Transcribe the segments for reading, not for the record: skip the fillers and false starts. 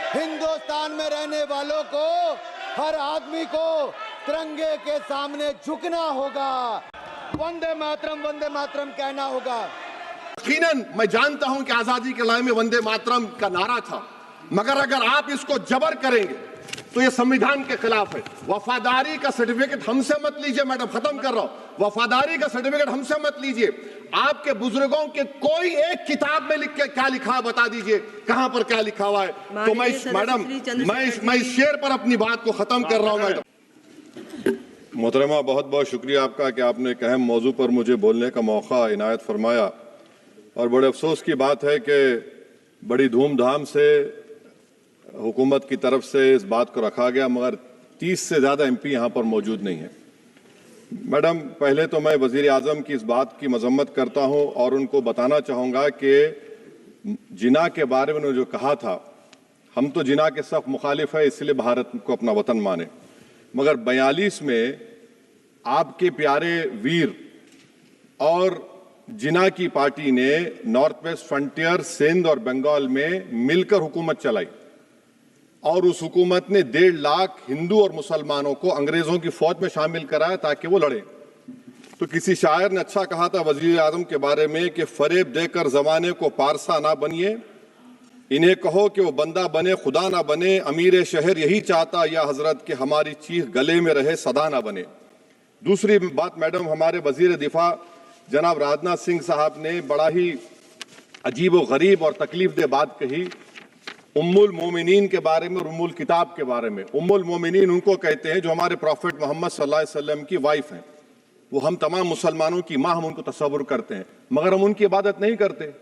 हिंदुस्तान में रहने वालों को, हर आदमी को तिरंगे के सामने झुकना होगा, वंदे मातरम कहना होगा। यकीनन मैं जानता हूं कि आजादी के लड़ाई में वंदे मातरम का नारा था, मगर अगर आप इसको जबर करेंगे तो ये संविधान के खिलाफ है। वफादारी का सर्टिफिकेट हमसे मत लीजिए, मैडम खत्म कर रहा हूं। वफादारी का सर्टिफिकेट हमसे मत लीजिए। आपके बुजुर्गों के कोई एक किताब में लिख के क्या लिखा है बता दीजिए, कहां पर क्या लिखा हुआ है। तो मैं मैडम मैं इस शेर पर अपनी बात को खत्म कर रहा हूं। मैडम मोहतरमा, बहुत बहुत शुक्रिया आपका कि आपने एक अहम मौजू पर मुझे बोलने का मौका इनायत फरमाया। और बड़े अफसोस की बात है कि बड़ी धूमधाम से हुकूमत की तरफ से इस बात को रखा गया, मगर 30 से ज़्यादा MP यहाँ पर मौजूद नहीं है। मैडम, पहले तो मैं वज़ीर आज़म की इस बात की मजम्मत करता हूँ और उनको बताना चाहूँगा कि जिना के बारे में उन्होंने जो कहा था, हम तो जिना के सख्त मुखालिफ है, इसलिए भारत को अपना वतन माने, मगर 42 में आपके प्यारे वीर और जिना की पार्टी ने नॉर्थ वेस्ट फ्रंटियर, सिंध और बंगाल में मिलकर हुकूमत चलाई और उस हुकूमत ने 1.5 लाख हिंदू और मुसलमानों को अंग्रेजों की फौज में शामिल कराया ताकि वो लड़े। तो किसी शायर ने अच्छा कहा था वजीर आजम के बारे में कि फरेब देकर जमाने को पारसा ना बनिए, इन्हें कहो कि वो बंदा बने खुदा ना बने, अमीर शहर यही चाहता या हजरत कि हमारी चीख गले में रहे सदा ना बने। दूसरी बात मैडम, हमारे वजीर दिफा जनाब राजनाथ सिंह साहब ने बड़ा ही अजीब व गरीब और तकलीफ दे बात कही उम्मुल मोमिनीन के बारे में और उम्मुल किताब के बारे में। उम्मुल मोमिनीन उनको कहते हैं जो हमारे प्रॉफिट मोहम्मद सल्लल्लाहु अलैहि वसल्लम की वाइफ हैं। वो हम तमाम मुसलमानों की माँ, हम उनको तस्वुर करते हैं, मगर हम उनकी इबादत नहीं करते,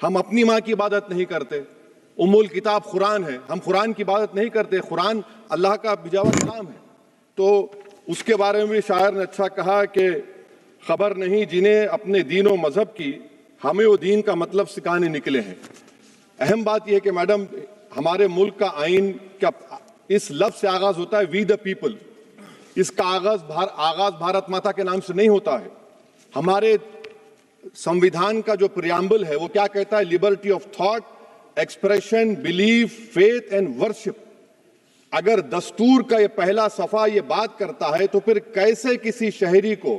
हम अपनी माँ की इबादत नहीं करते। उम्मुल किताब कुरान है, हम कुरान की इबादत नहीं करते, कुरान अल्लाह का बिजावा कलाम है। तो उसके बारे में भी शायर ने अच्छा कहा कि खबर नहीं जिन्हें अपने दीन व मजहब की, हमें वो दीन का मतलब सिखाने निकले हैं। अहम बात यह है कि मैडम, हमारे मुल्क का आइन का इस लफ्ज से आगाज होता है वी द पीपल। इसका आगाज भारत माता के नाम से नहीं होता है। हमारे संविधान का जो प्रियम्बल है वो क्या कहता है? Liberty of thought, expression, belief, faith and worship. अगर दस्तूर का ये पहला सफा ये बात करता है तो फिर कैसे किसी शहरी को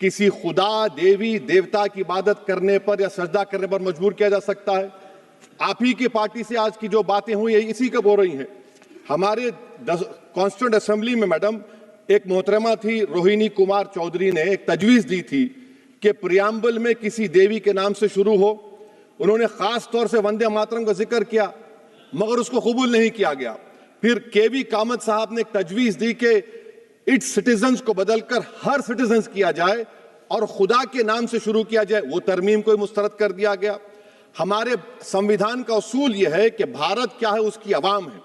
किसी खुदा, देवी, देवता की इबादत करने पर या सजदा करने पर मजबूर किया जा सकता है? आप ही की पार्टी से आज की जो बातें हुई है इसी का बोल रही हैं। हमारे कॉन्स्टिट्यूंट असेंबली में मैडम एक मोहतरमा थी रोहिणी कुमार चौधरी ने एक तजवीज दी थी कि प्रियम्बल में किसी देवी के नाम से शुरू हो। उन्होंने खास तौर से वंदे मातरम का जिक्र किया, मगर उसको कबूल नहीं किया गया। फिर KV कामत साहब ने एक तजवीज दी कि इट्स सिटीजन्स को बदलकर हर सिटीजन्स किया जाए और खुदा के नाम से शुरू किया जाए, वो तरमीम को मुस्तरद कर दिया गया। हमारे संविधान का उसूल यह है कि भारत क्या है, उसकी अवाम है,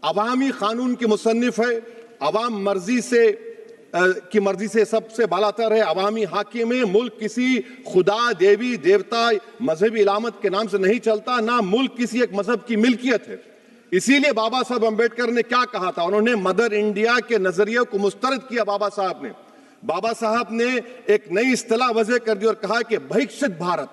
अवामी कानून की मुसन्निफ है, अवाम की मर्जी से सबसे बालातर है, अवामी हाकिम है। मुल्क किसी खुदा, देवी, देवता, मजहबी इलामत के नाम से नहीं चलता, ना मुल्क किसी एक मजहब की मिल्कियत है। इसीलिए बाबा साहब अम्बेडकर ने क्या कहा था? उन्होंने मदर इंडिया के नजरिए को मुस्तरद किया। बाबा साहब ने एक नई इस्तिलाह वजह कर दी और कहा कि भैक्षित भारत,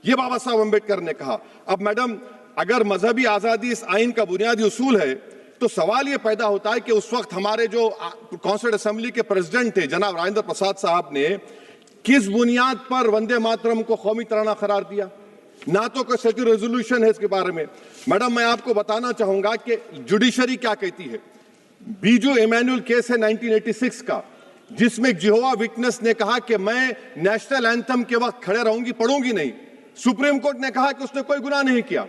ये बाबा साहब अम्बेडकर ने कहा। अब मैडम, अगर मजहबी आजादी इस आइन का बुनियादी उसूल है तो सवाल यह पैदा होता है कि उस वक्त हमारे जो कॉन्स्टिट्यूंट असेंबली के प्रेसिडेंट थे जनाब राजेंद्र प्रसाद साहब ने किस बुनियाद पर वंदे मातरम को कौमी तराना करार दिया? ना तो कोई सेक्यूरिटी रेजोल्यूशन है इसके बारे में। मैडम, मैं आपको बताना चाहूंगा कि जुडिशरी क्या कहती है। बीजू इमैनुअल केस है 1986 का, जिसमें जिहोवा विटनेस ने कहा कि मैं नेशनल एंथम के वक्त खड़े रहूंगी, पढ़ूंगी नहीं। सुप्रीम कोर्ट ने कहा कि उसने कोई गुनाह नहीं किया।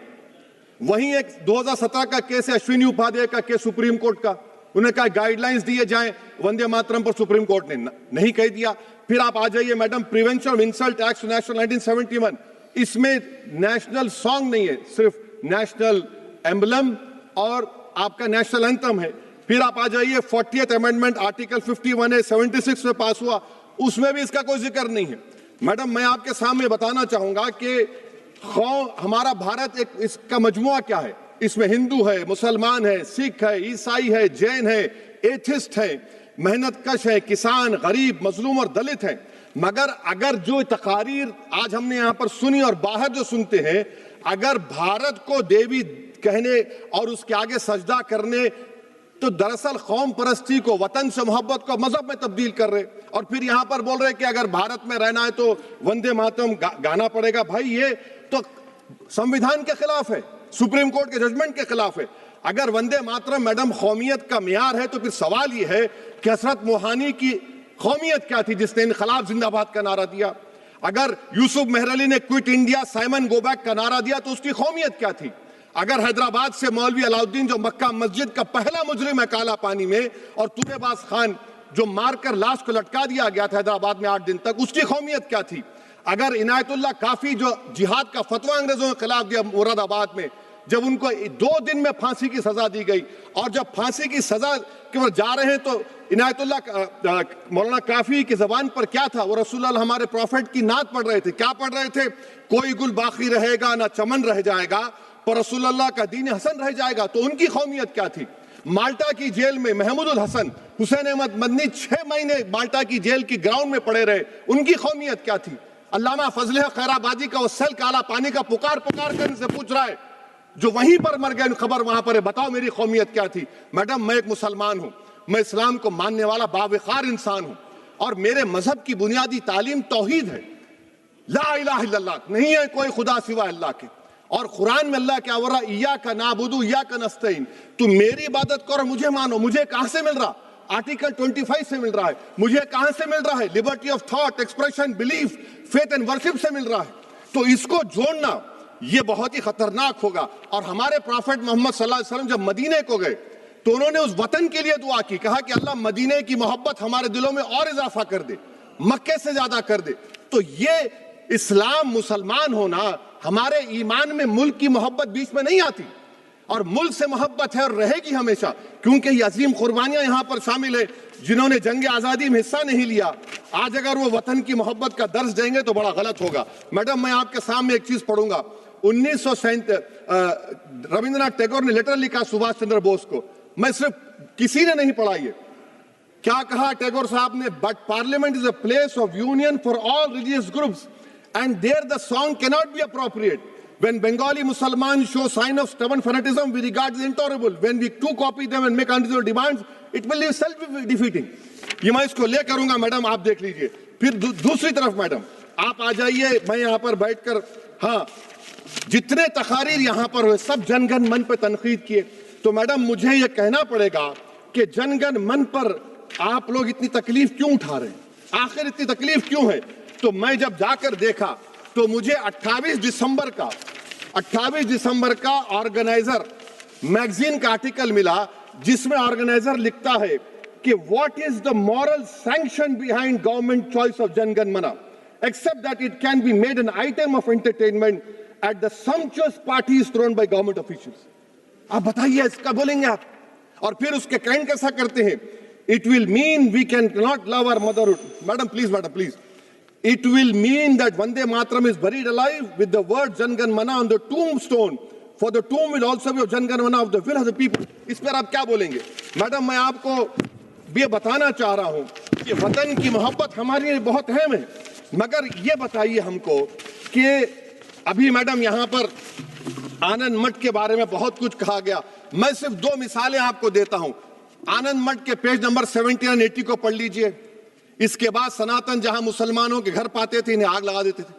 वहीं एक 2017 का केस है अश्विनी उपाध्याय का केस सुप्रीम कोर्ट का, उन्हें कहा गाइडलाइंस दिए जाएं वंदे मातरम पर, सुप्रीम कोर्ट ने नहीं कह दिया। फिर आप आ जाइए madam, prevention of insult act national 1971, इसमें नेशनल सॉन्ग नहीं है, सिर्फ नेशनल एम्बलम और आपका नेशनल एंथम है। फिर आप आ जाइए 40th अमेंडमेंट आर्टिकल 51A 76 में पास हुआ, उसमें भी इसका कोई जिक्र नहीं है। मैडम, मैं आपके सामने बताना चाहूंगा कि हमारा भारत एक इसका मजमुआ क्या है। इसमें हिंदू है, मुसलमान है, सिख है, ईसाई है, जैन है, एथिस्ट है, मेहनतकश है, किसान, गरीब, मजलूम और दलित है। मगर अगर जो तकारीर आज हमने यहाँ पर सुनी और बाहर जो सुनते हैं, अगर भारत को देवी कहने और उसके आगे सजदा करने तो दरअसल कौम परस्ती को, वतन से मोहब्बत को मजहब में तब्दील कर रहे, और फिर यहां पर बोल रहे कि अगर भारत में रहना है तो वंदे मातरम गाना पड़ेगा। भाई ये तो संविधान के खिलाफ है, सुप्रीम कोर्ट के जजमेंट के खिलाफ है। अगर वंदे मातरम मैडम कौमियत का मियार है तो फिर सवाल ये है कि हजरत मोहानी की कौमियत क्या थी जिसने इनकलाब जिंदाबाद का नारा दिया? अगर यूसुफ मेहरली ने quit India Simon go back का नारा दिया तो उसकी कौमियत क्या थी? अगर हैदराबाद से मौलवी अलाउद्दीन जो मक्का मस्जिद का पहला मुजरिम है काला पानी में, और तुरेबाज खान जो मारकर लाश को लटका दिया गया था हैदराबाद में 8 दिन तक, उसकी कौमियत क्या थी? अगर इनायतुल्लाह काफी जो जिहाद का फतवा अंग्रेजों के खिलाफ दिया मुरादाबाद में, जब उनको 2 दिन में फांसी की सजा दी गई, और जब फांसी की सजा के वो जा रहे हैं तो इनायतुल्लाह मौलाना काफी की जबान पर क्या था? वो रसूलुल्लाह हमारे प्रॉफिट की नात पढ़ रहे थे। क्या पढ़ रहे थे? कोई गुल बाकी रहेगा ना चमन रह जाएगा, पर रसूलुल्लाह का दीन हसन रह जाएगा। तो उनकी कौमियत क्या थी? माल्टा की जेल में महमूदुल हसन, हुसैन अहमद मदनी 6 महीने माल्टा की जेल की ग्राउंड में पड़े रहे, उनकी कौमियत क्या थी? अल्लामा फजले खैराबादी का वो सेल काला पानी का पुकार कर से पूछ रहा है, जो वहीं पर मर गए, खबर वहां पर है, बताओ मेरी कौमियत क्या थी? मैडम मैं एक मुसलमान हूं, मैं इस्लाम को मानने वाला बावकार इंसान हूं, और मेरे मजहब की बुनियादी तालीम तौहीद है, ला इलाहा इल्लल्लाह, नहीं है कोई खुदा सिवा अल्लाह के। और कुरान में अल्लाह क्या बोल रहा? इय्याका नाबुदु इय्याका नस्तईन, तुम मेरी इबादत करो, मुझे मानो। मुझे कहां से मिल रहा? आर्टिकल 25 से मिल रहा है। मुझे कहां से मिल रहा है? Liberty of thought, expression, belief, faith and worship से मिल रहा है। तो इसको जोड़ना ये बहुत ही खतरनाक होगा। और हमारे प्रॉफेट मोहम्मद सल्लल्लाहु अलैहि वसल्लम जब मदीने को गए तो उन्होंने उस वतन के लिए दुआ की, कहा कि अल्लाह मदीने की मोहब्बत हमारे दिलों में और इजाफा कर दे, मक्के से ज्यादा कर दे। तो ये इस्लाम, मुसलमान होना, हमारे ईमान में मुल्क की मोहब्बत बीच में नहीं आती, और मुल्क से मोहब्बत है और रहेगी हमेशा, क्योंकि ये अजीम कुर्बानियां यहां पर शामिल है जिन्होंने जंग आजादी में हिस्सा नहीं लिया। आज अगर वो वतन की मोहब्बत का दर्ज देंगे तो बड़ा गलत होगा। मैडम मैं आपके सामने एक चीज पढ़ूंगा। 1937 रविंद्रनाथ टैगोर ने लेटर लिखा सुभाष चंद्र बोस को, मैं सिर्फ किसी ने नहीं पढ़ा ये। क्या कहा टैगोर साहब ने? But parliament is a place of union for all religious groups and there the song cannot be appropriate. When Bengali Muslims show sign of stubborn fanatism, we regard it intolerable. When we too copy them and make unreasonable demands, it will be self-defeating. ये मैं इसको ले करूंगा madam, आप देख लीजिए। फिर दूसरी तरफ मैडम आप आ जाइए, मैं यहाँ पर बैठकर, हाँ जितने तकारीर यहाँ पर हुए सब जनगण मन पर तनकीद किए, तो मैडम मुझे ये कहना पड़ेगा कि जनगण मन पर आप लोग इतनी तकलीफ क्यों उठा रहे हैं? आखिर इतनी तकलीफ क्यों है? तो मैं जब जाकर देखा तो मुझे 28 दिसंबर का ऑर्गेनाइजर मैगजीन का आर्टिकल मिला, जिसमें ऑर्गेनाइजर लिखता है कि what is the moral sanction behind government choice of Janagana Mana, except that it can be made an item of entertainment at the sumptuous parties thrown by government officials. आप बताइए इसका बोलेंगे आप? और फिर उसके कैंड कैसा करते हैं? It will mean we can not love our motherhood. Madam please, it will mean that Vande Mataram is buried alive with the word Jangan Mana on the tombstone, for the tomb will also be of Jangan Mana of the will of the people. इस पर आप क्या बोलेंगे? Madam मैं आपको ये बताना चाह रहा हूं कि वतन की मोहब्बत हमारे लिए बहुत अहम है, मगर ये बताइए हमको कि अभी मैडम यहाँ पर आनंद मठ के बारे में बहुत कुछ कहा गया। मैं सिर्फ 2 मिसालें आपको देता हूं। आनंद मठ के पेज नंबर 70 और 80 को पढ़ लीजिए। इसके बाद सनातन जहां मुसलमानों के घर पाते थे, इन्हें आग लगा देते थे।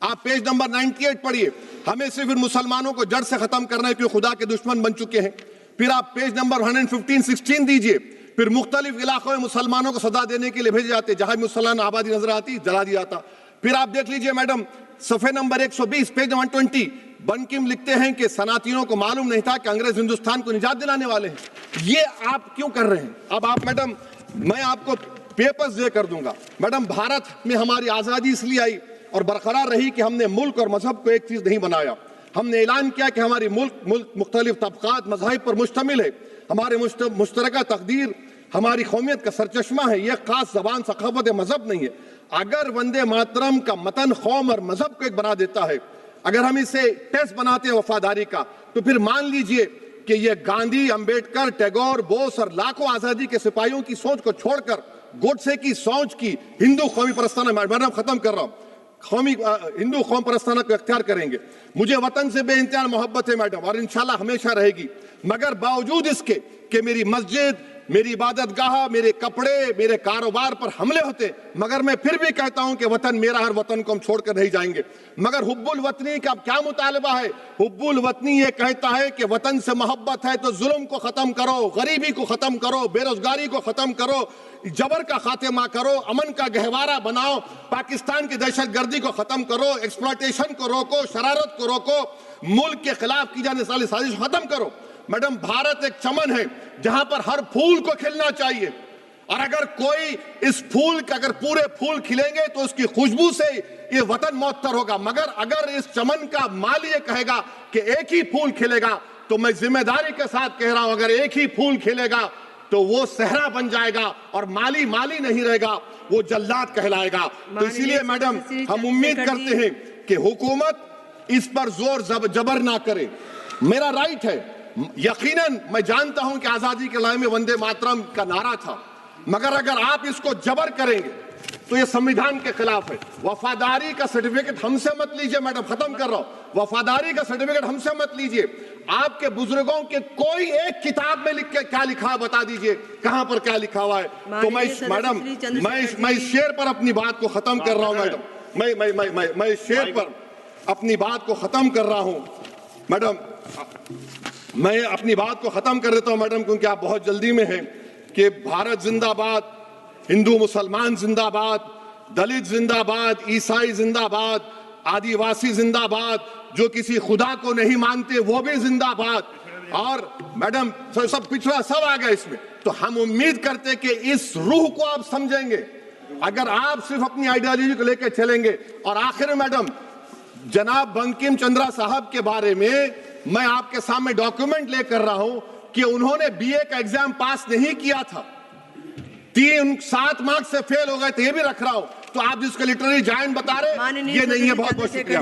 आप पेज नंबर 98 पढ़िए, हमें सिर्फ मुसलमानों को जड़ से खत्म करना है क्योंकि खुदा के दुश्मन बन चुके हैं। फिर आप पेज नंबर 115-16 दीजिए, फिर मुख्तलिफ इलाकों में मुसलमानों को सदा देने के लिए भेजे जाते, जहां मुसलमान आबादी नजर आती जला दिया जाता। फिर आप देख लीजिए मैडम सफे नंबर 120 पेज 120, बंकिम लिखते हैं कि सनातियों को मालूम नहीं था कि अंग्रेज हिंदुस्तान को निजात दिलाने वाले हैं। ये आप क्यों कर रहे हैं? अब आप मैडम मैं आपको पेपर्स दे कर दूंगा। मैडम भारत में हमारी आजादी इसलिए आई और बरकरार रही कि हमने मुल्क और मजहब को एक चीज नहीं बनाया। हमने ऐलान किया कि हमारी मुल्क मुख्तलिफ तबकात मज़ाहिब पर मुश्तमिल है, हमारे मुश्तरका तकदीर हमारी कौमियत का सरचश्मा है, यह खास जबान सकाफत मजहब नहीं है। अगर वंदे मातरम का मतन कौम और मजहब को एक बना देता है, अगर हम इसे टेस्ट बनाते हैं वफादारी का, तो फिर मान लीजिए कि यह गांधी, अंबेडकर, टैगोर, बोस और लाखों आजादी के सिपाहियों की सोच को छोड़कर गोडसे की सोच की हिंदू कौमी परस्ताना, मैडम खत्म कर रहा हूं, हिंदू कौम परस्ताना को इख्तियार करेंगे। मुझे वतन से बेइंतहा मोहब्बत है मैडम, और इंशाल्लाह हमेशा रहेगी, मगर बावजूद इसके कि मेरी मस्जिद, मेरी इबादत गाह, मेरे कपड़े, मेरे कारोबार पर हमले होते, मगर मैं फिर भी कहता हूं कि वतन मेरा हर वतन को हम छोड़कर नहीं जाएंगे। मगर हुब्बुल वतनी का क्या मुतालबा है? हुब्बुल वतनी ये कहता है कि वतन से मोहब्बत है तो जुल्म को खत्म करो, गरीबी को खत्म करो, बेरोजगारी को खत्म करो, जबर का खात्मा करो, अमन का गहवारा बनाओ, पाकिस्तान की दहशतगर्दी को खत्म करो, एक्सप्लॉयटेशन को रोको, शरारत को रोको, मुल्क के खिलाफ की जाने वाली साजिश खत्म करो। मैडम, भारत एक चमन है जहां पर हर फूल को खिलना चाहिए, और अगर कोई इस फूल के अगर पूरे फूल खिलेंगे तो उसकी खुशबू से ये वतन मौतर होगा, मगर अगर इस चमन का माली ये कहेगा कि एक ही फूल खिलेगा, तो मैं जिम्मेदारी के साथ कह रहा हूं, अगर एक ही फूल खिलेगा तो वो सहरा बन जाएगा और माली माली नहीं रहेगा, वो जल्लाद कहलाएगा। तो इसीलिए मैडम, हम उम्मीद करते हैं कि हुकूमत इस पर जोर जबर ना करे। मेरा राइट है, यकीनन मैं जानता हूं कि आजादी के लड़ाई में वंदे मातरम का नारा था, मगर अगर आप इसको जबर करेंगे तो ये संविधान के खिलाफ है। वफादारी का सर्टिफिकेट हमसे मत लीजिए मैडम, खत्म कर रहा हूं, वफादारी का सर्टिफिकेट हमसे मत लीजिए। आपके बुजुर्गों के कोई एक किताब में लिख के क्या लिखा बता दीजिए, कहां पर क्या लिखा हुआ है। तो मैं मैडम, मैं इस शेर पर अपनी बात को खत्म कर रहा हूं मैडम, मैं इस शेर पर अपनी बात को खत्म कर रहा हूं मैडम, मैं अपनी बात को खत्म कर देता हूं मैडम, क्योंकि आप बहुत जल्दी में हैं। कि भारत जिंदाबाद, हिंदू मुसलमान जिंदाबाद, दलित जिंदाबाद, ईसाई जिंदाबाद, आदिवासी जिंदाबाद, जो किसी खुदा को नहीं मानते वो भी जिंदाबाद, और मैडम सब पिछड़ा सब आ गया इसमें। तो हम उम्मीद करते कि इस रूह को आप समझेंगे, अगर आप सिर्फ अपनी आइडियोलॉजी को लेकर चलेंगे। और आखिर में मैडम, जनाब बंकिम चंद्रा साहब के बारे में मैं आपके सामने डॉक्यूमेंट लेकर रहा हूं कि उन्होंने बीए का एग्जाम पास नहीं किया था, 7 मार्क्स से फेल हो गए थे, ये भी रख रहा हूं। तो आप जिसको लिटरेरी जायंट बता रहे, ये नहीं है। बहुत बहुत शुक्रिया।